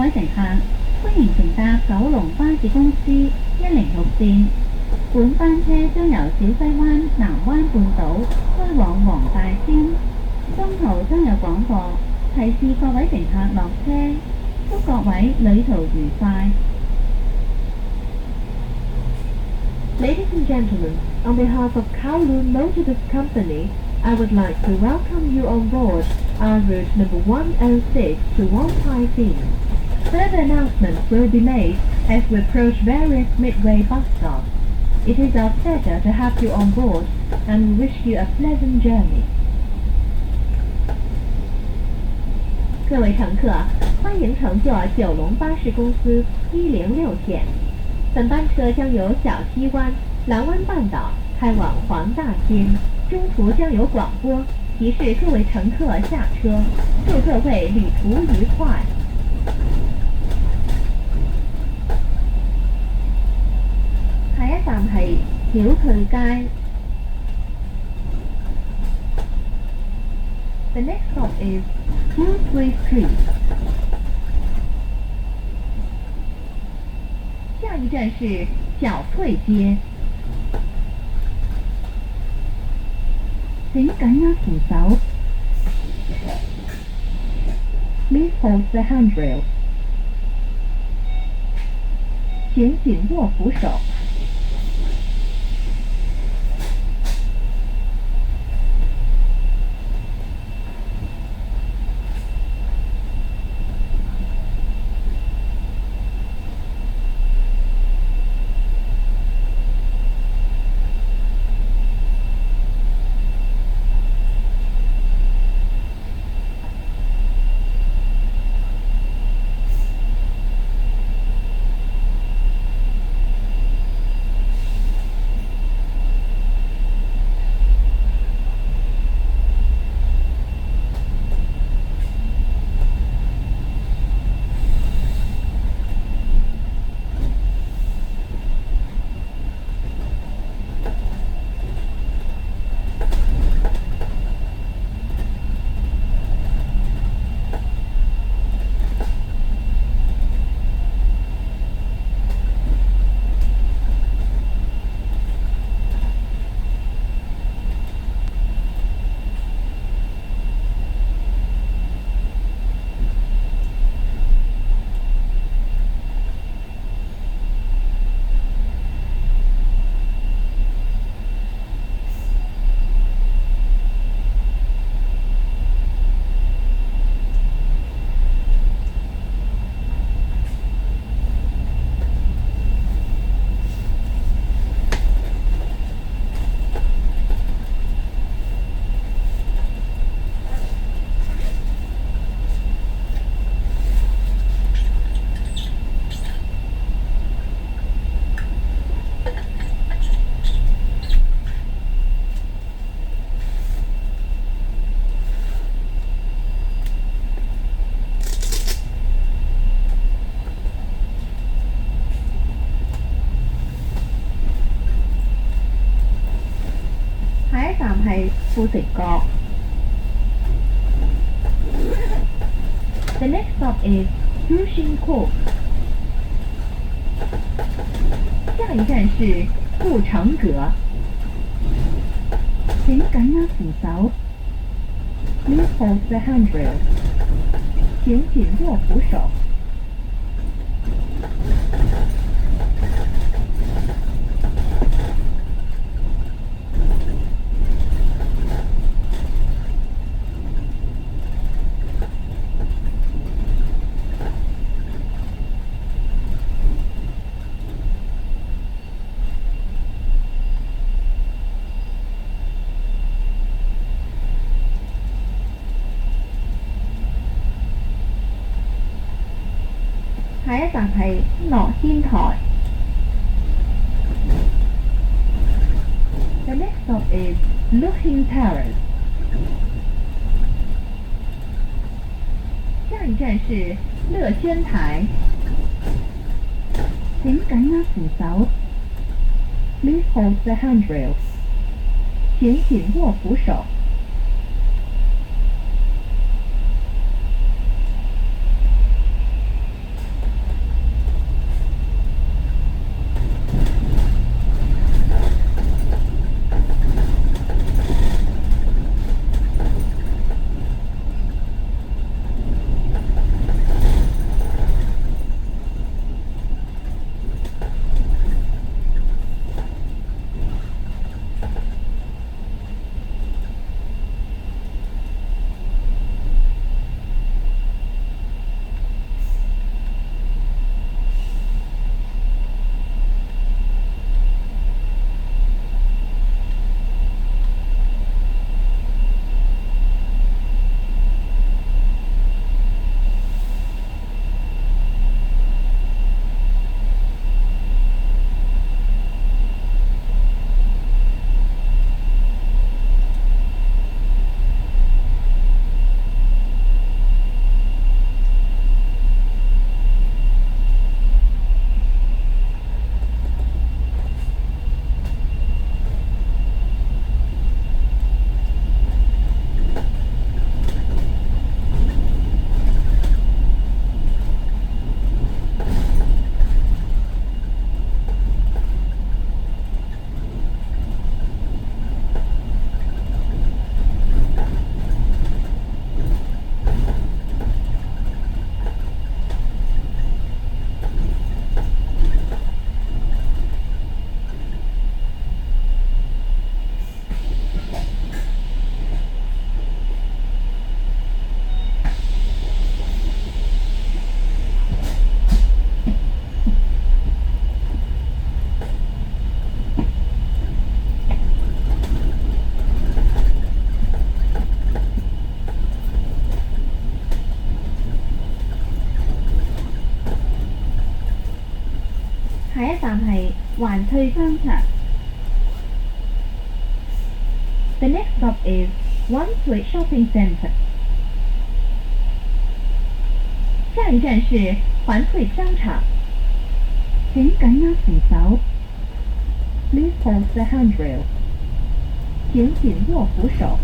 位乘客，歡迎乘搭九龍巴士公司106線。本班車將由小西灣南灣半島開往黃大仙，中途將有廣播提示各位乘客落車，祝各位旅途愉快。Ladies and gentlemen, on behalf of Kowloon Motor Bus Company, I would like to welcome you on board our route number 106 to Wangtai. Further announcements will be made as we approach various midway bus stops. It is our pleasure to have you on board, and we wish you a pleasant journey. 各位乘客，欢迎乘坐九龙巴士公司106线。本班车将由小西湾、蓝湾半岛开往黄大仙，中途将有广播提示各位乘客下车，祝各位旅途愉快。下一站係曉翠街。The next stop is Hillsbury Street. 下一站是小翠街。請緊握扶手。Please hold the handrail. 請緊握扶手。下一站係富城角。The next stop is Fushing Court. 下一站是富城阁。請緊握扶手。Please hold the handrail. 請緊握扶手。下一站係樂天台。The next stop is Looking Terrace. 下一站是樂轩台。請緊握扶手。Please hold the handrail. 請緊握扶手。站係環翠商場。The next stop is One Sui Shopping Center. 下一站是環翠商場。請緊握扶手。Please hold the handrail. 請緊握扶手。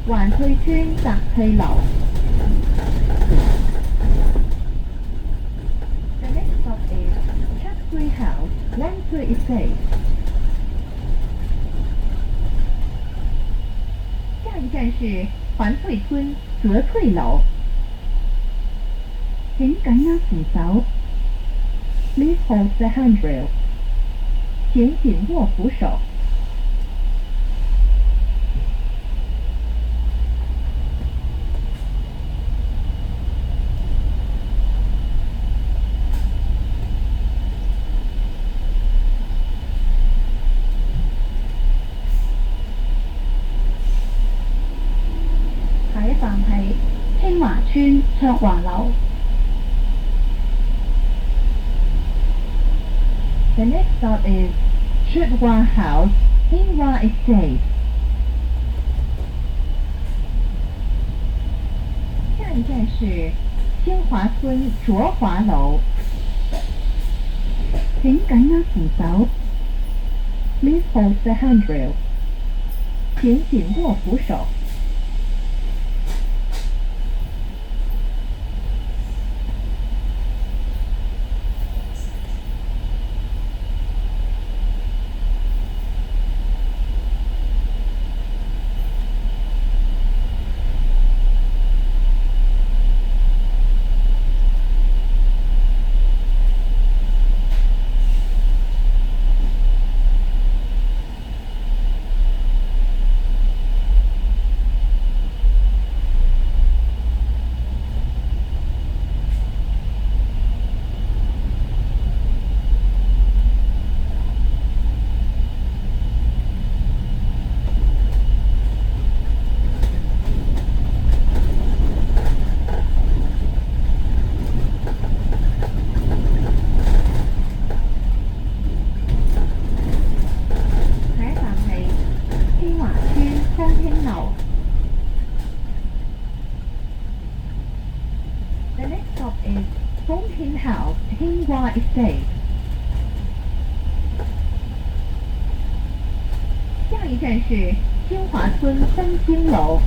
環翠村澤翠樓。The next stop is Chapsui House, Lansui Estate. 下一站是環翠村澤翠樓。請緊握扶手。Please hold the handrail. 請緊握扶手。下一站係清華村卓華樓。The next stop is Chutwa House, Hinghwa Estate. 下一站是清華村卓華樓。請緊握扶手。Please hold the handrail. 請緊握扶手。The next stop is Songhin House, Hinghwa Estate. 下一站是清華村三星樓。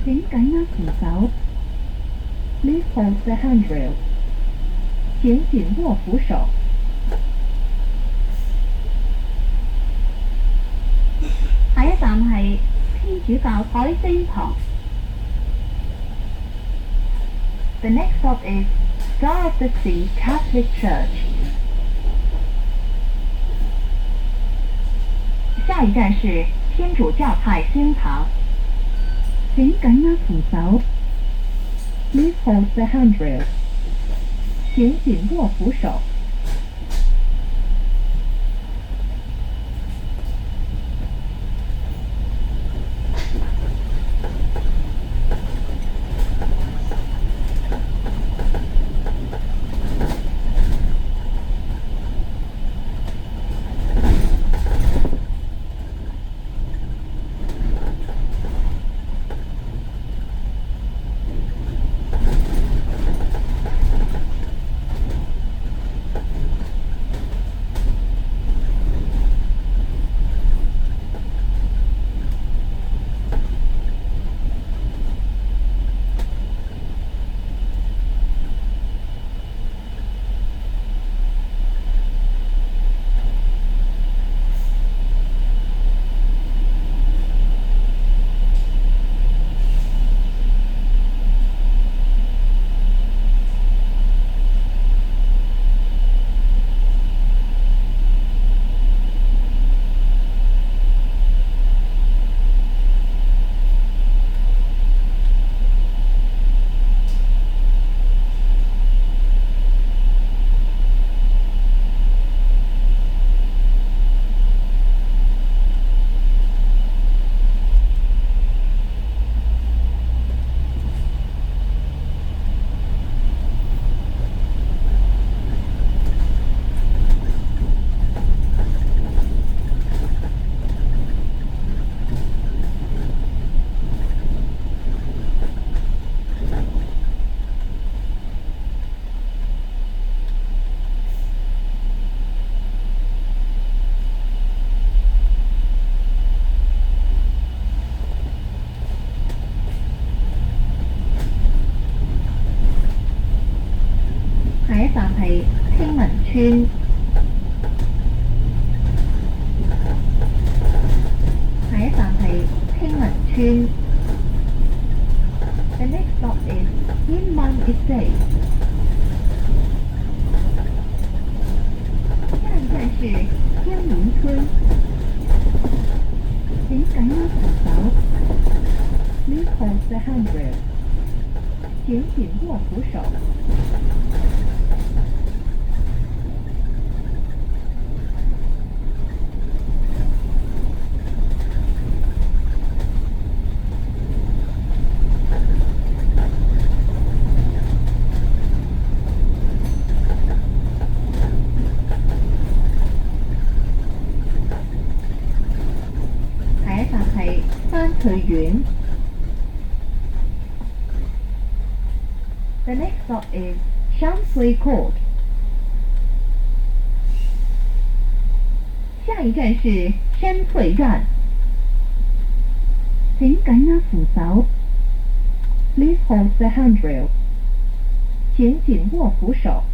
請緊握扶手。Please hold the handrail. 請緊握扶手。下一站係天主教海星堂。The next stop is Star of the Sea Catholic Church. 下一站是天主教派星堂。請緊握扶手。Please hold the handrail. 請緊握扶手。下一站係興民村，下一站係興民村。The next stop is Hinman Estate。下一站是興民村。請緊握扶手。Please hold the handrail。請緊握扶手。下一站係山翠苑。The next stop is Shanhui Court。下一站是山翠苑。請緊握扶手。Please hold the handrail。請緊握扶手。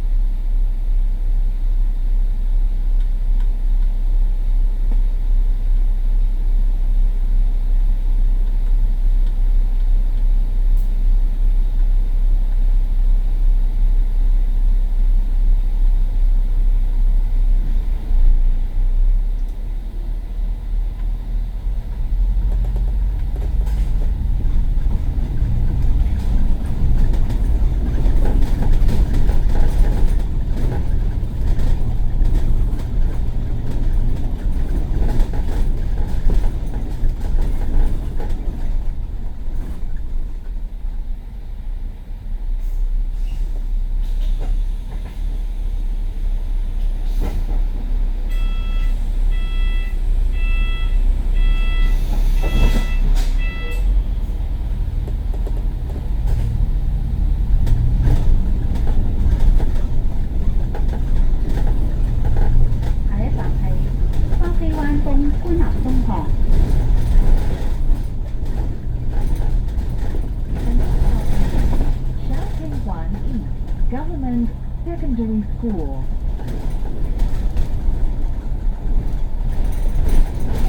Government Secondary School。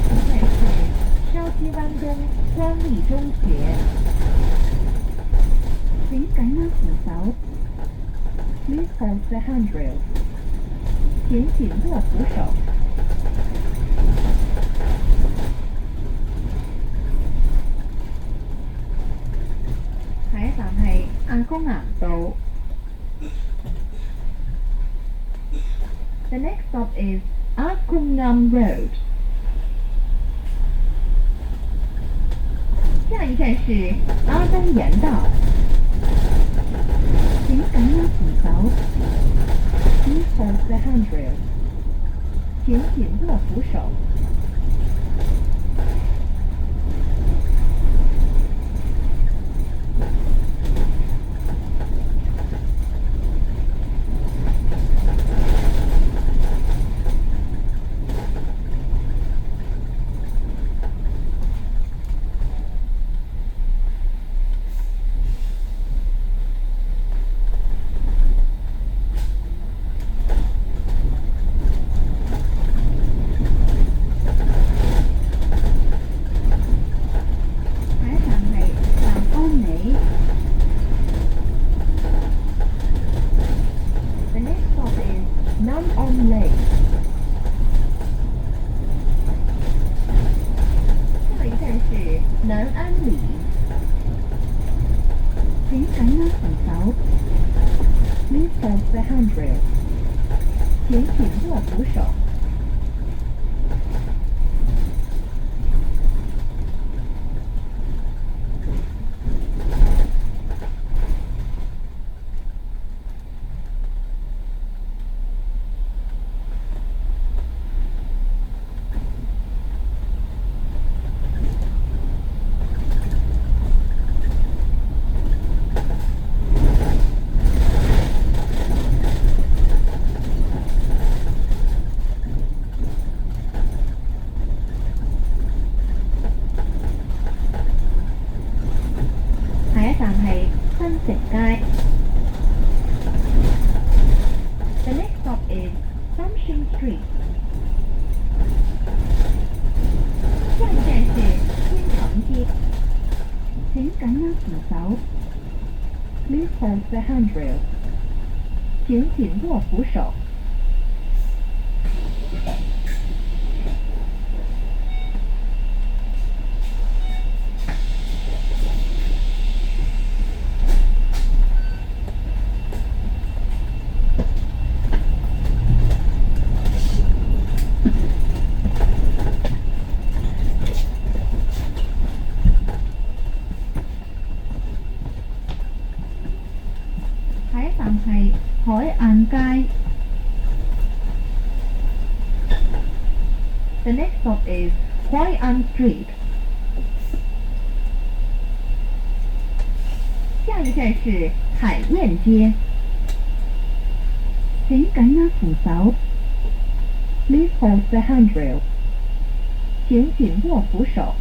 现在是筲箕湾东官立中学。请緊握扶手。Please hold the handrail。請緊握扶手。下一站係亞公岩道。The next stop is Akungnam Road。下一站是阿东岩道。请緊握扶手。Please hold the handrail。請緊握扶手。南安里。請緊握扶手。Please hold the handrail。請緊握扶手。Cushing Street。下一站是天成街，請緊握扶手。Please hold the handrail。請緊握扶手。下一站係海岸街。The next stop is Huai'an Street。下一站是海晏街，請緊握扶手。Please hold the handrail。請緊握扶手。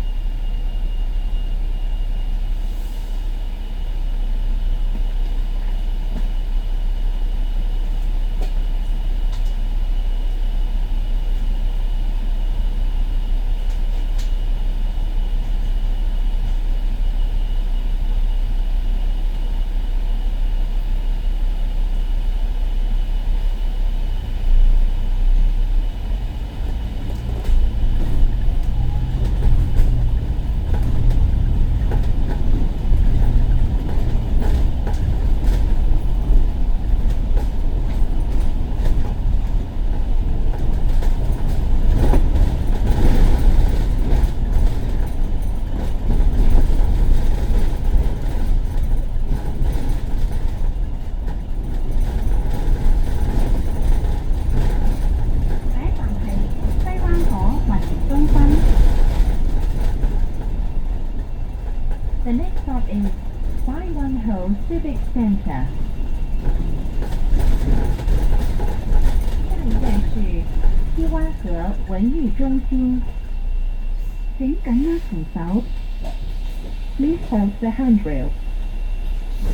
The next stop is Saiwan-ho Civic Center。下一站是西湾河文艺中心，請緊握扶手。Please hold the handrail。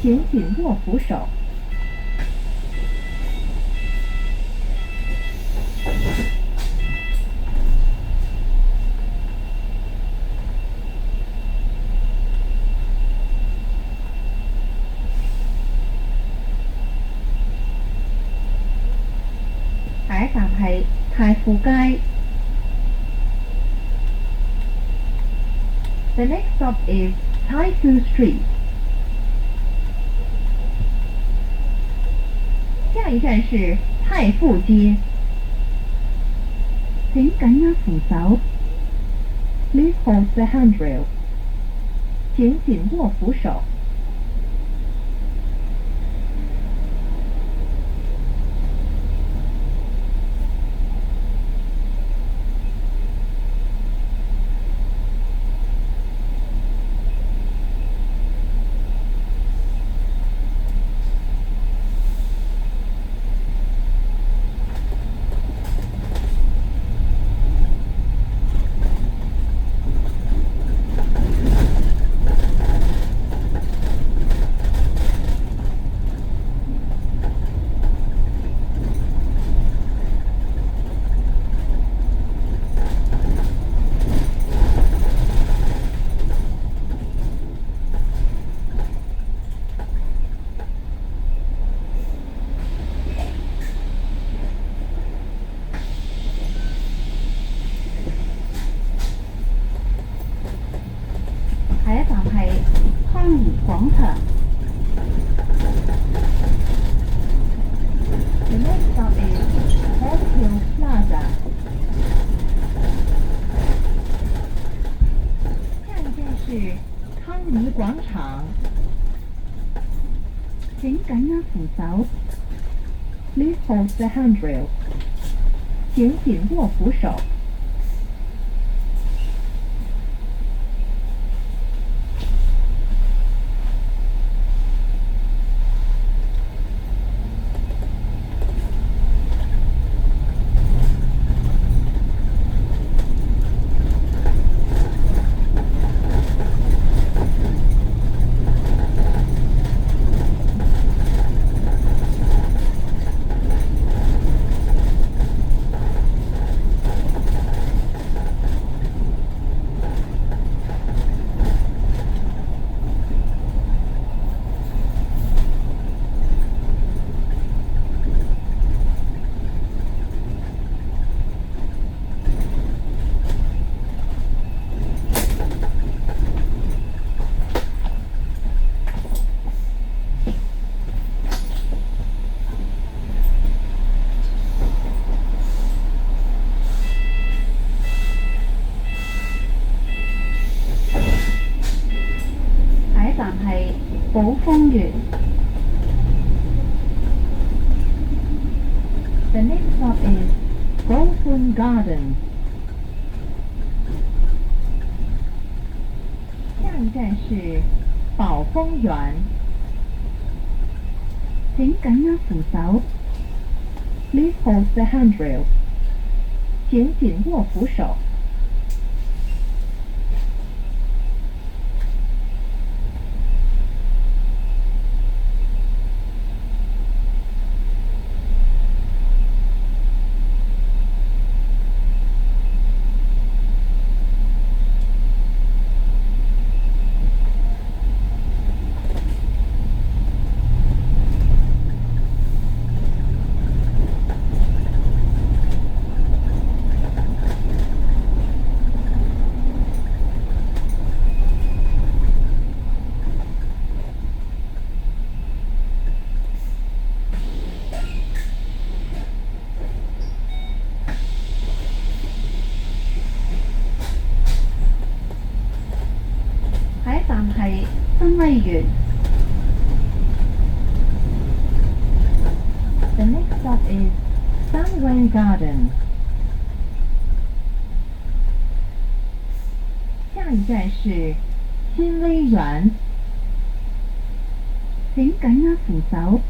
請緊握扶手。下一站係太富街。The next stop is Taifu Street。下一站是太富街，請緊握扶手。Please hold the handrail。請緊握扶手。下一站係康怡廣場。The next stop is Oak Hill Plaza。下一站是康怡廣場，請緊握扶手。Please hold the handrail。請緊握扶手。寶豐園。The next stop is Golden Garden。下一站是寶豐園。請緊握扶手。Please hold the handrail。請緊握扶手。下一站係新威園。The next stop is Sunway Garden。下一站是新威園。請緊握扶手。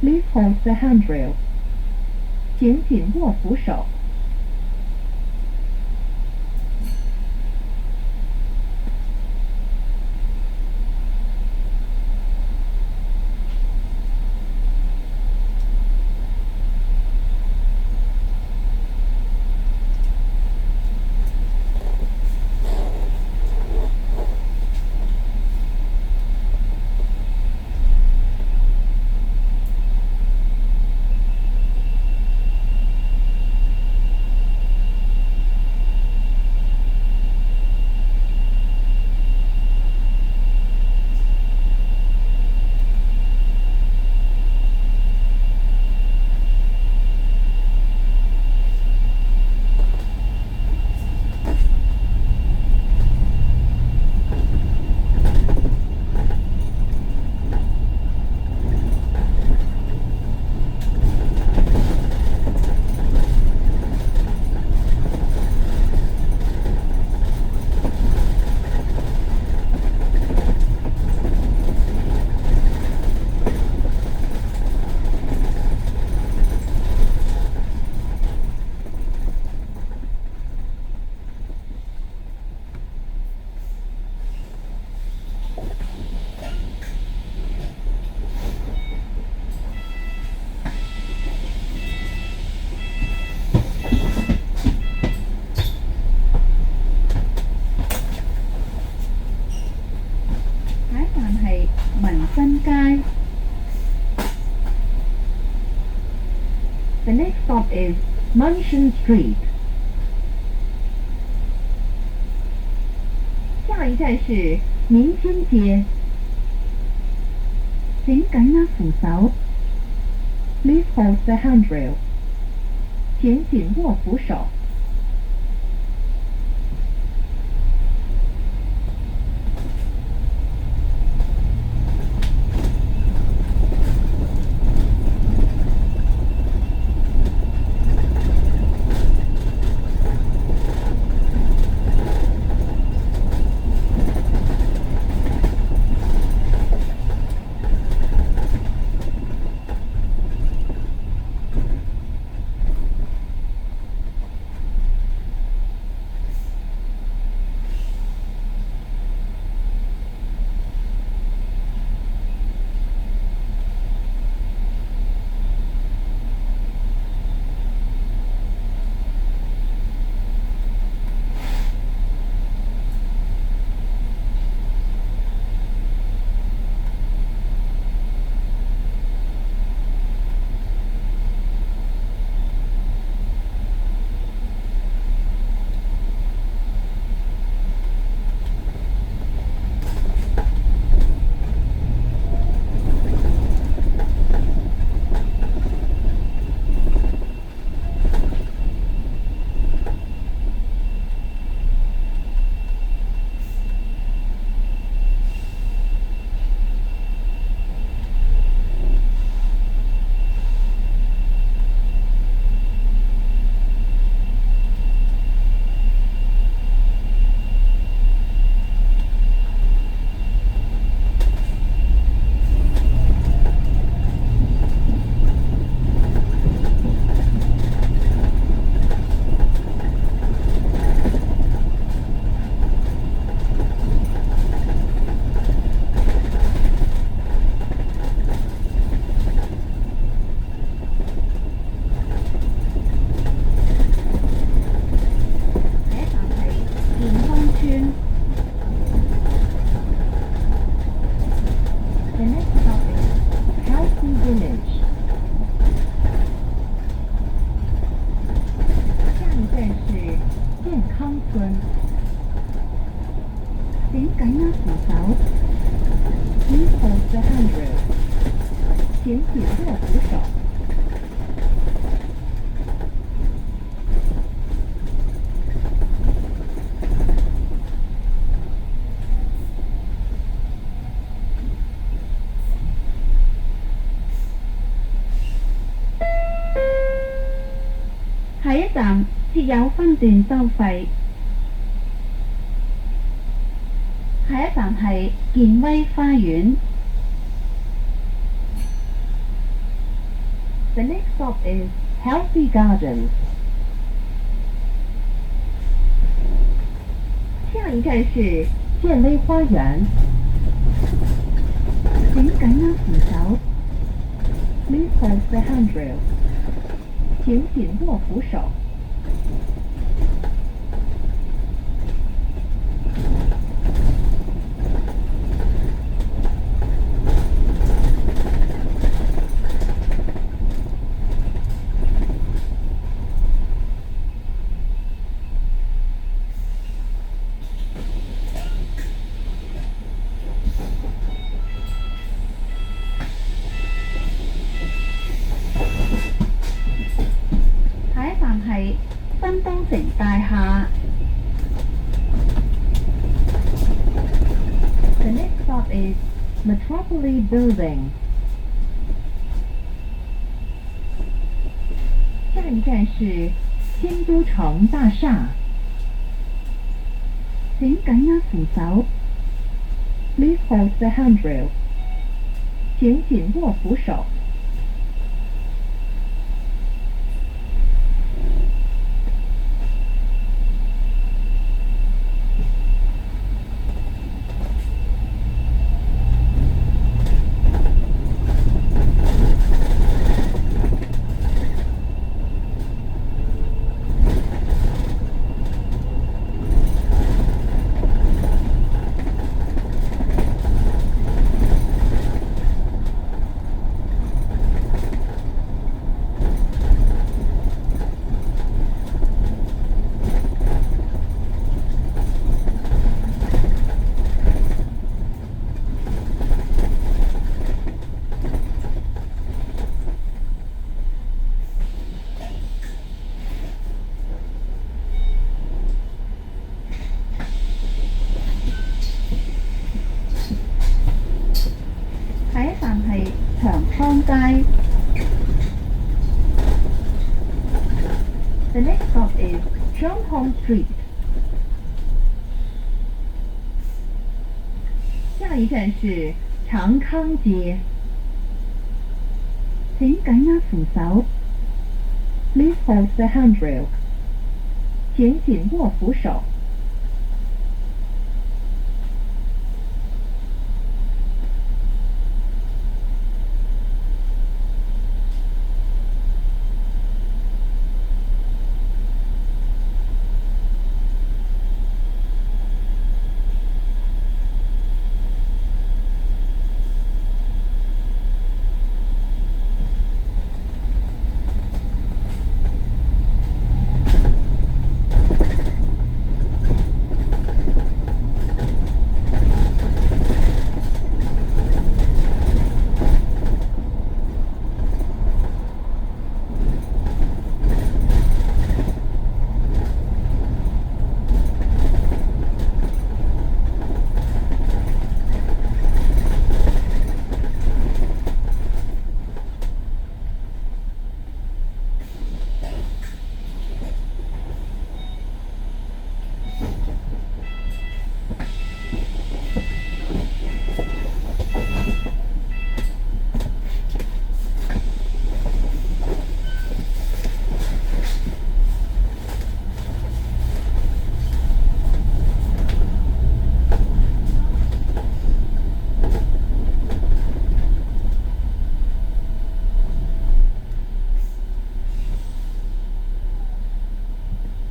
Please hold the handrail。請緊握扶手。The next stop is Munson Street。下一站是民生街。請緊握扶手。Please hold the handrail。請緊握扶手。手。Please hold the handrail。请紧握扶手。下一站設有分段收費。下一站係健威花園。The next stop is Healthy Gardens。下一站是健威花園。請緊握扶手。Please hold the handrail。請緊握扶手。係新都城大廈。The next stop is Metropolis Building。下一站是新都城大廈。請緊握扶手。Please hold the handrail。請緊握扶手。下一站係長康街。The next stop is Zhonghong Street。下一站是長康街。請緊握扶手。Please hold the handrail。請緊握扶手。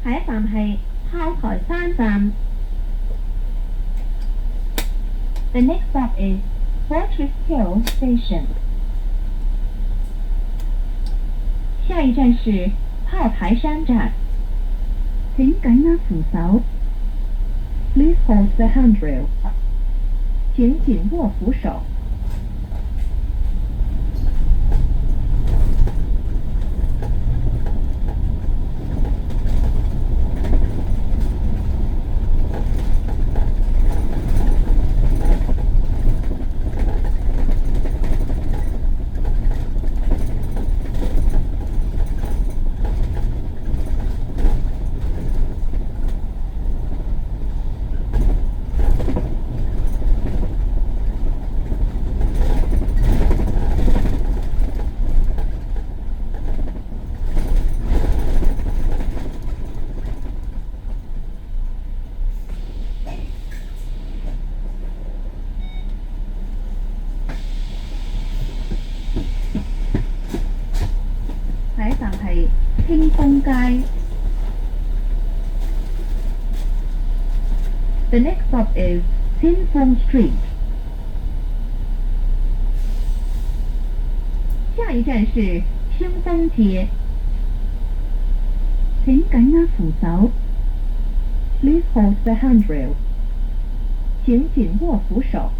下一站係炮台山站。The next stop is Fortress Hill Station。下一站是炮台山站。請緊握扶手。Please hold the handrail。请紧握扶手。下一站係興豐街。The next stop is Qingfeng Street. 下一站是清风街。請緊握扶手。Please hold the handrail. 请紧握扶手。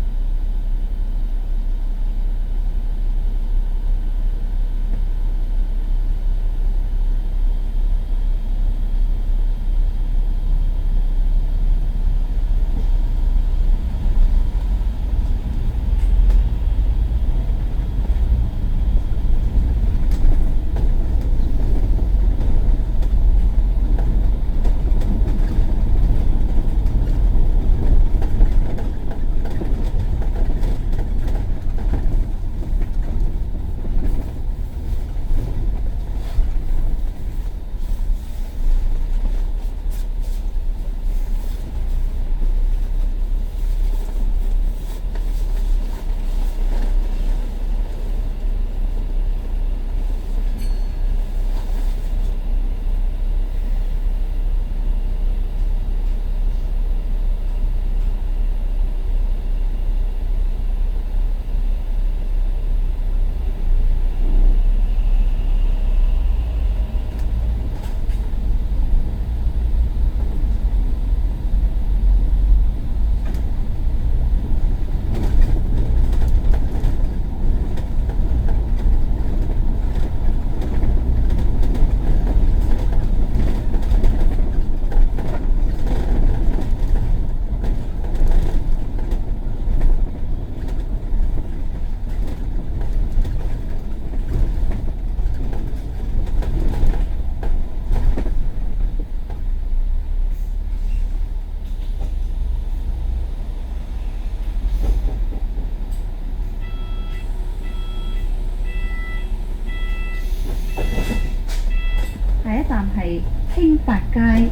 下一站係興發街。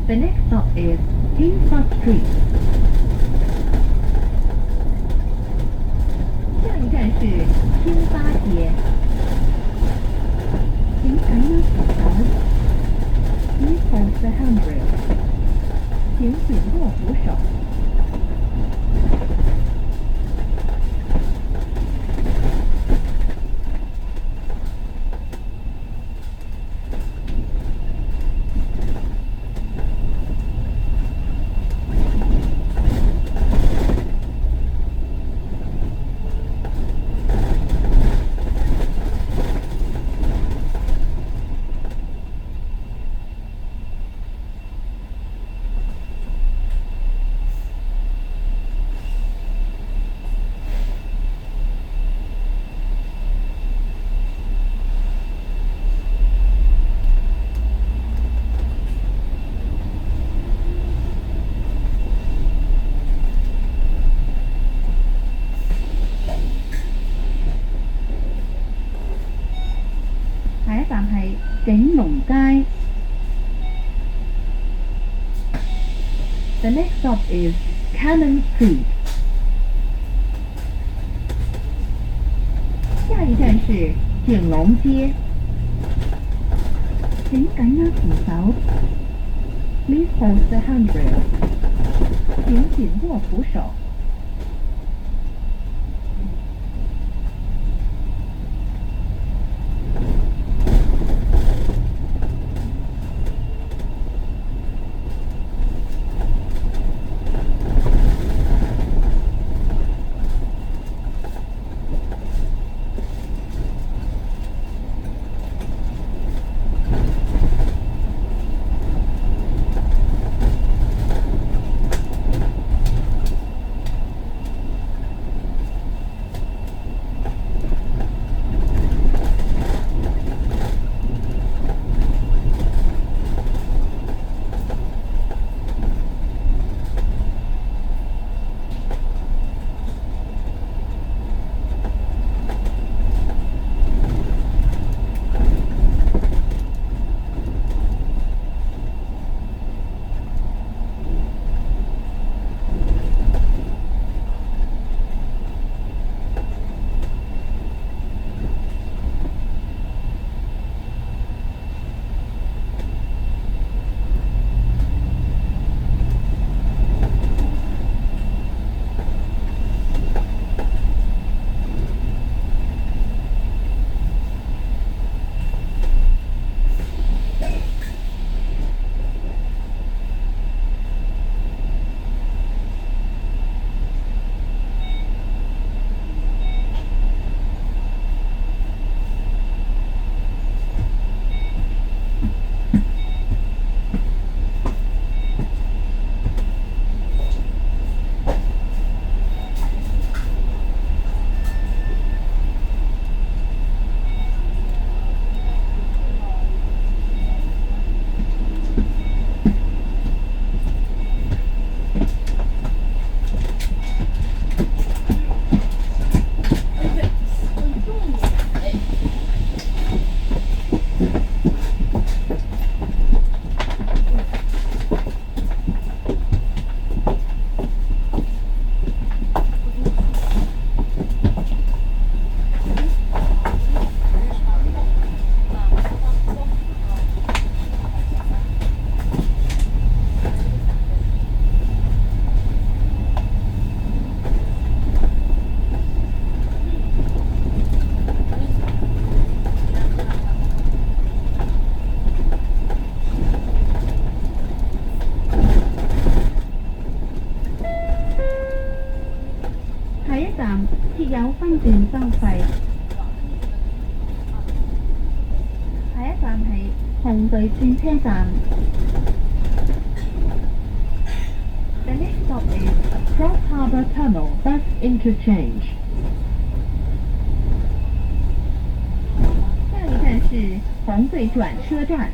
The next stop is Kingford Street. 下一站是青发街。請緊握扶手。Please hold the handrail. 请紧握扶手。下一站係景隆街。The next stop is Cannon Street. 下一站是景隆街。請緊握扶手。Please hold the handrail. 请紧握扶手。段收費。下一站係紅隧轉車站。The next stop is Cross Harbour Tunnel Bus Interchange. 下一站是紅隧轉車站。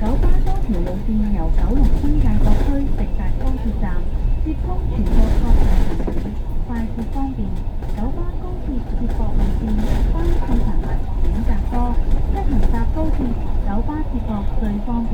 九巴多條路線由九龍新界各區直達高鐵站，接通全國各大城市，快捷方便。九巴高鐵接駁路線班次頻密，選擇多，一行搭高鐵，九巴接駁最方便。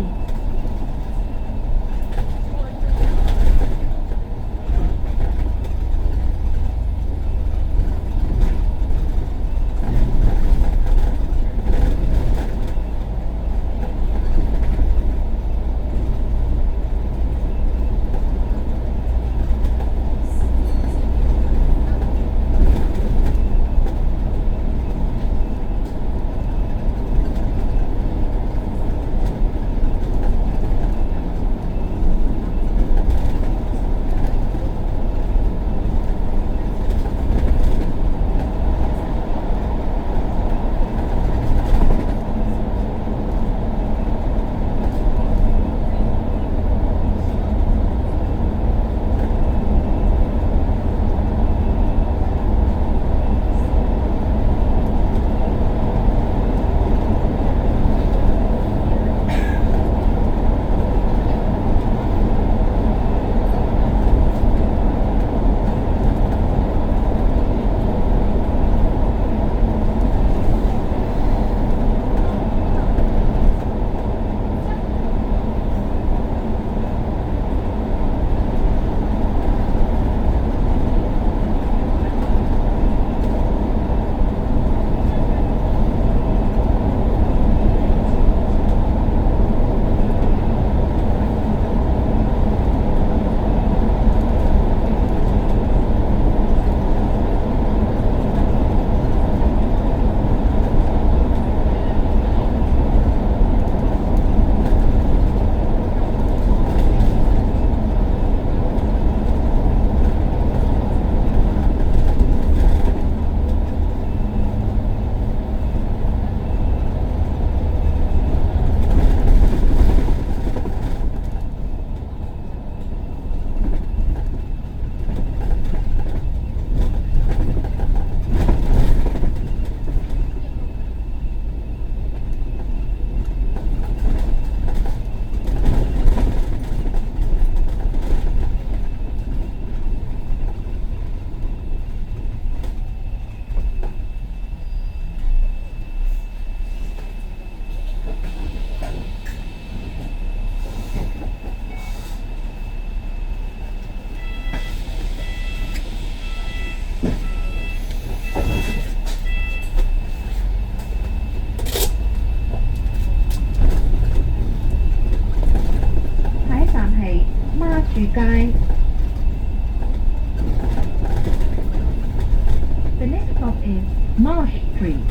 街。The next stop is Marsh Street.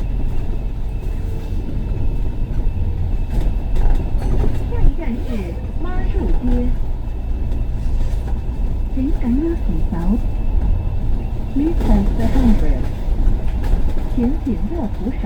下一站是孖樹街。請緊握扶手。Please hold the handrail. 請緊握扶手。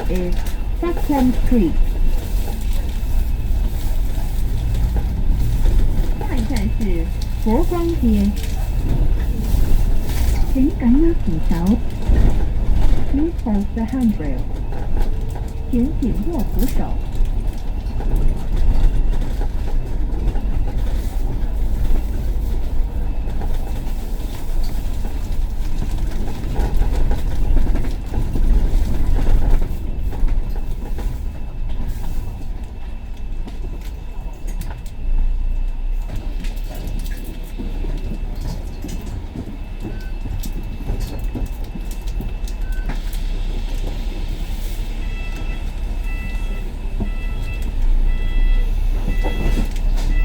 is Stockholm Street. 下一站是佛光街。請緊握扶手， Please hold the handrail. 請緊握扶手。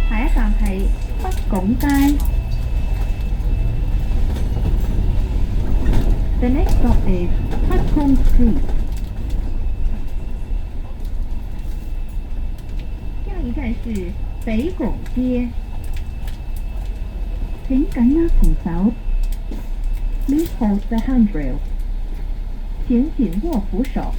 下一站係北拱街。The next stop is Stockholm Street. 下一站是北拱街。請緊握扶手， Please hold the handrail. 請緊握扶手。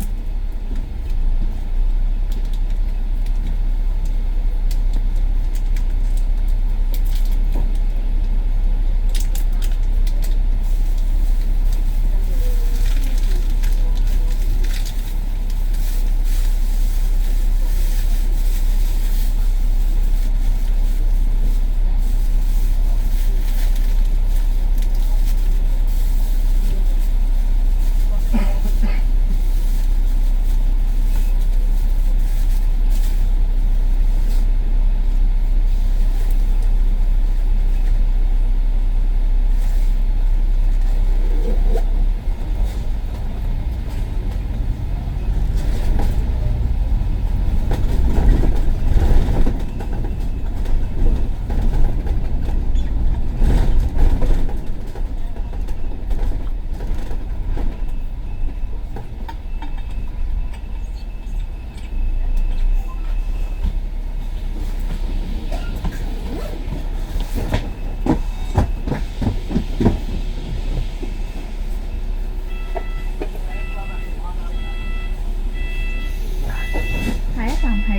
下一站係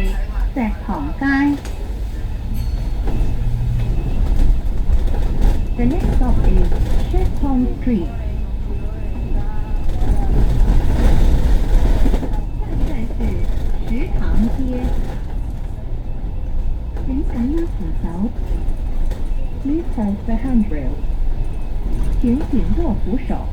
石塘街。The next stop is Shetland Street. 下一站是石塘街。請緊握扶手， Please hold the handrail. 請緊握扶手。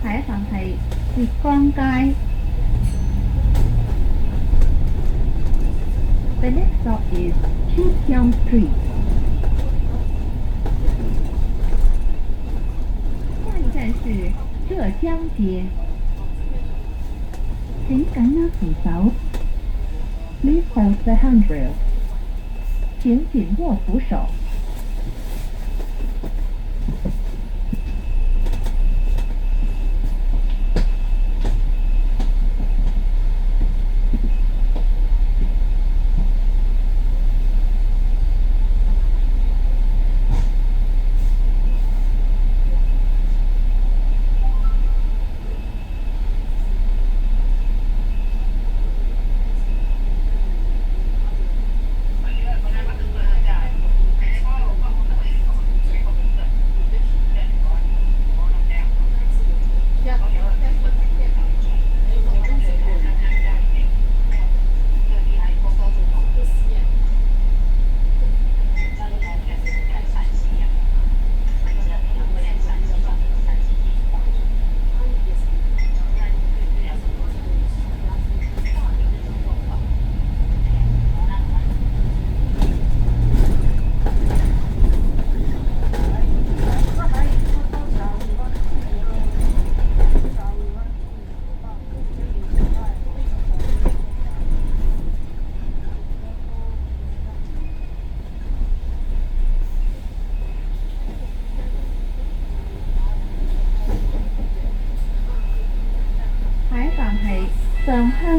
下一站係浙江街。The next stop is Zhejiang Street. 下一站是浙江街。請緊握扶手， Please hold the handrail. 請緊握扶手。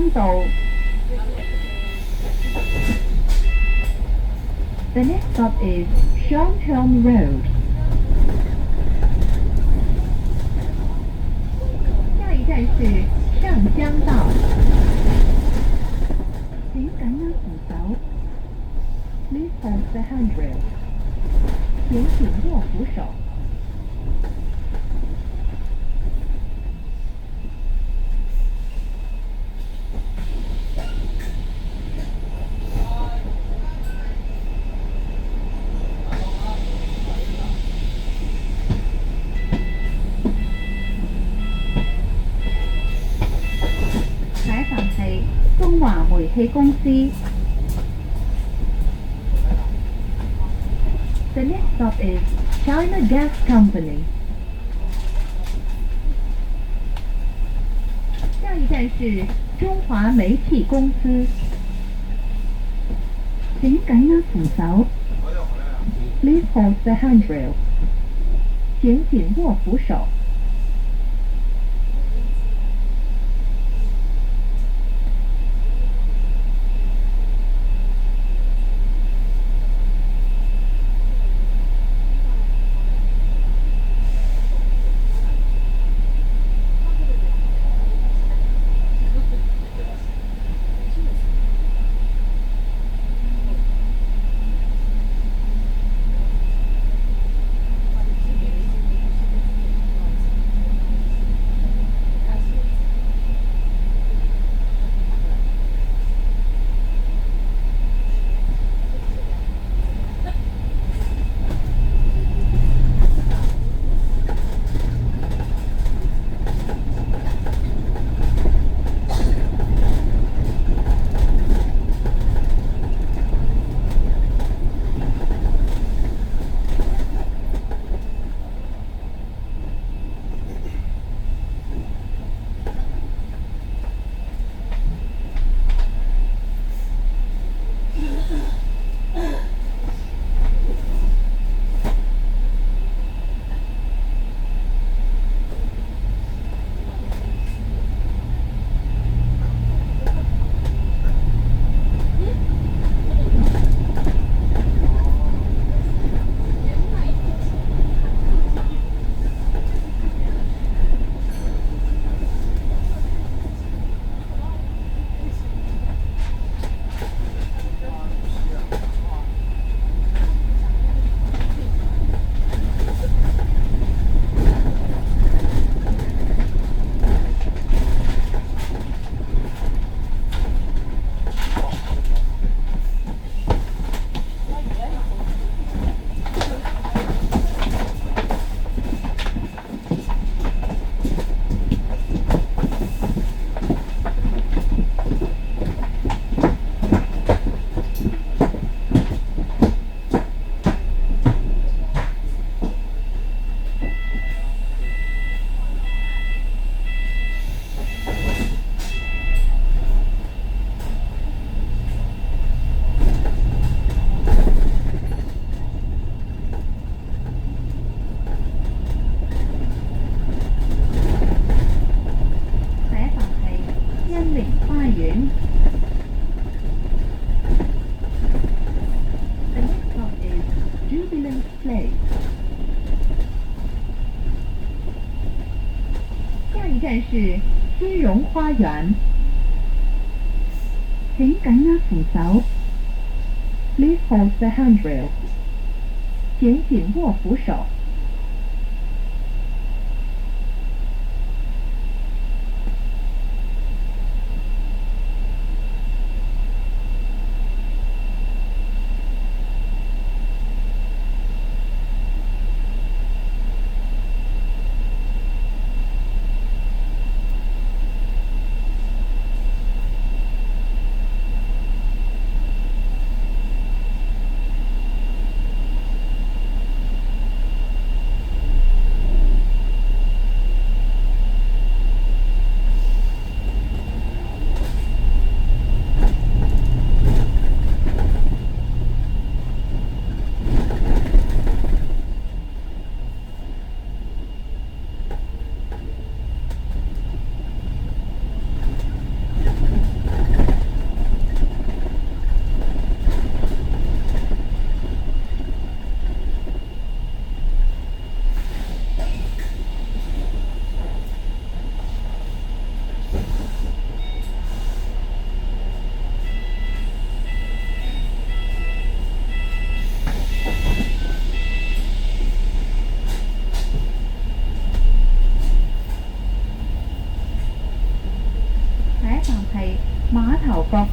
生道。The next stop is Shantung Road。下一站是上江道。請緊握扶手。Please hold the handrail。請緊握扶手。解放係中華煤氣公司。The next stop is China Gas Company。下一站是中華煤氣公司。請緊握扶手。Please hold the handrail。請緊握扶手。站是金融花園。請緊握扶手。Please hold the handrail。請緊握扶手。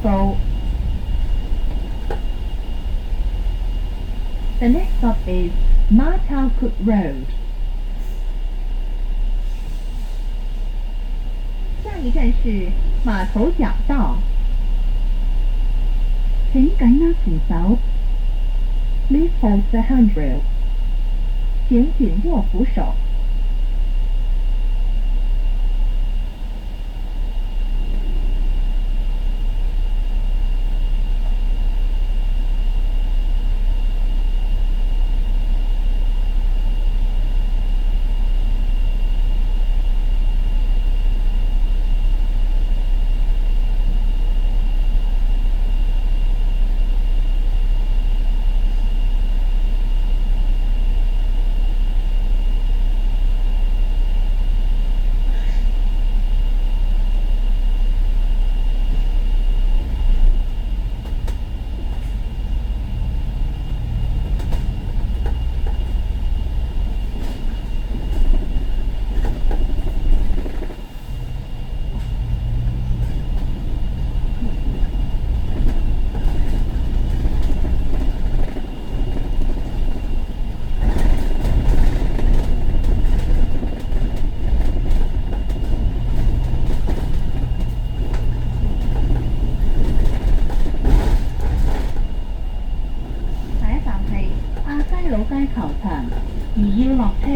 道。The next stop is Ma Tao Kut Road。下一站是码头角道。請緊握扶手。Please hold the handrail。請緊握扶手。老街球場，而要落車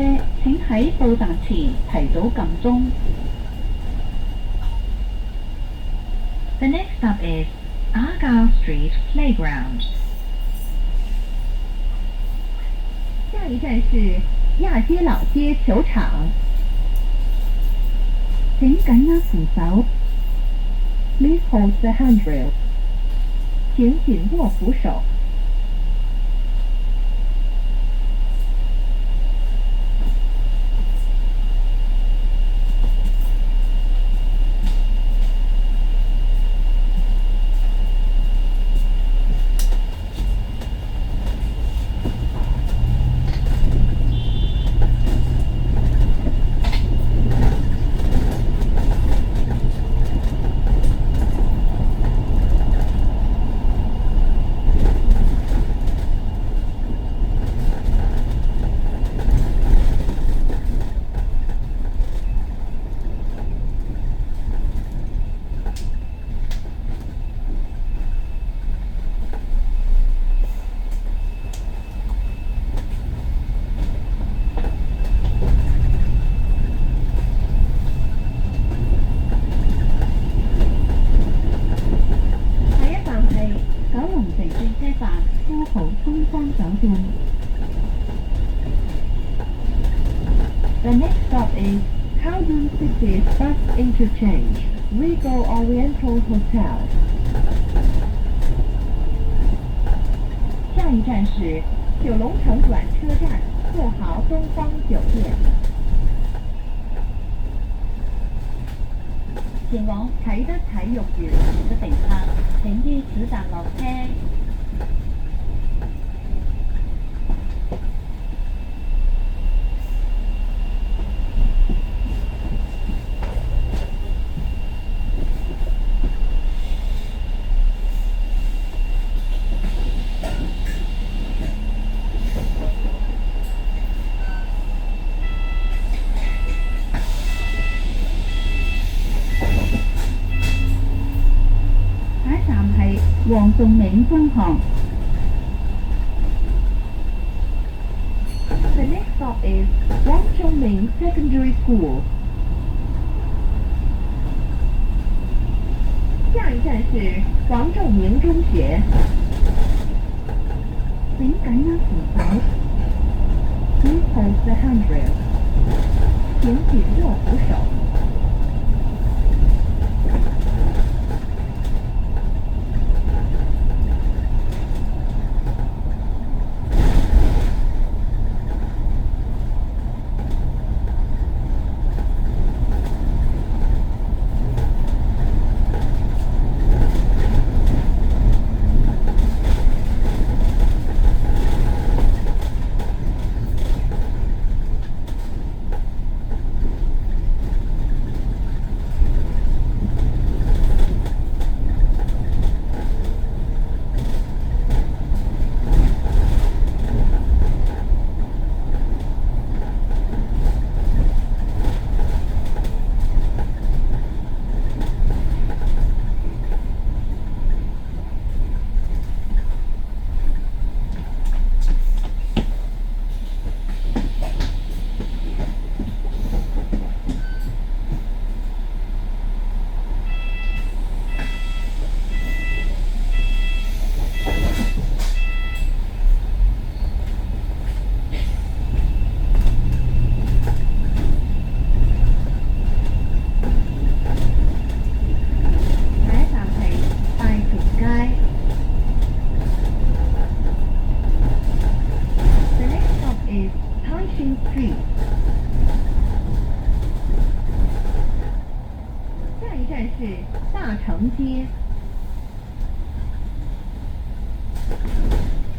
請喺到達前提早撳鐘。The next stop is Argyle Street Playground。下一站是亚皆老街球場。請緊握扶手。Please hold the handrail。請緊握扶手。The next stop is Kowloon City's bus interchange, Regal Oriental Hotel。下一站是九龍城轉車站富豪東方酒店。前往啟德體育園嘅乘客，請於此站落車。黃仲明中學。The next stop is Wang Zhongming Secondary School。下一站是王仲明中學。請緊握扶手。Please hold the handrail。請緊握扶手。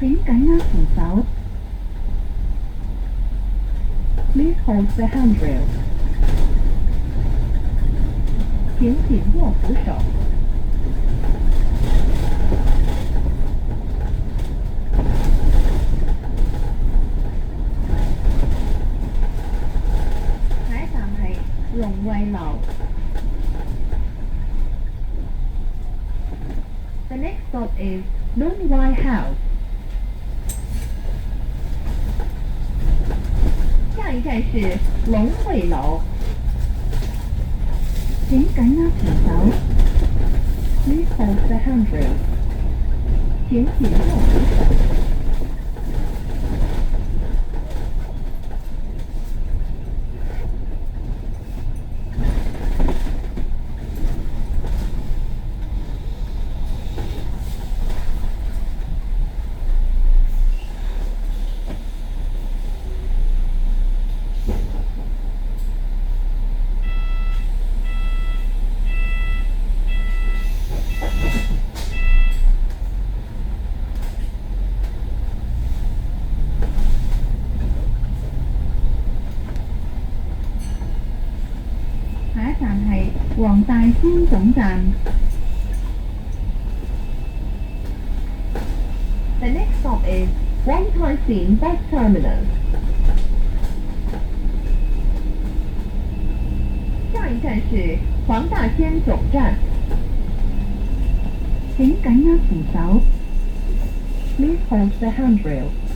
請緊握扶手。Please hold the handrail. 請緊握扶手。下一站係龍惠樓。The next stop is Lung Wai House. 下一站是龍惠樓。請緊握扶手。Please hold the handrail. 請緊握扶手。下一站係黃大仙總站。The next stop is Wong Tai Sin Bus Terminus. 下一站是黃大仙總站。請緊握扶手。Please hold the handrail.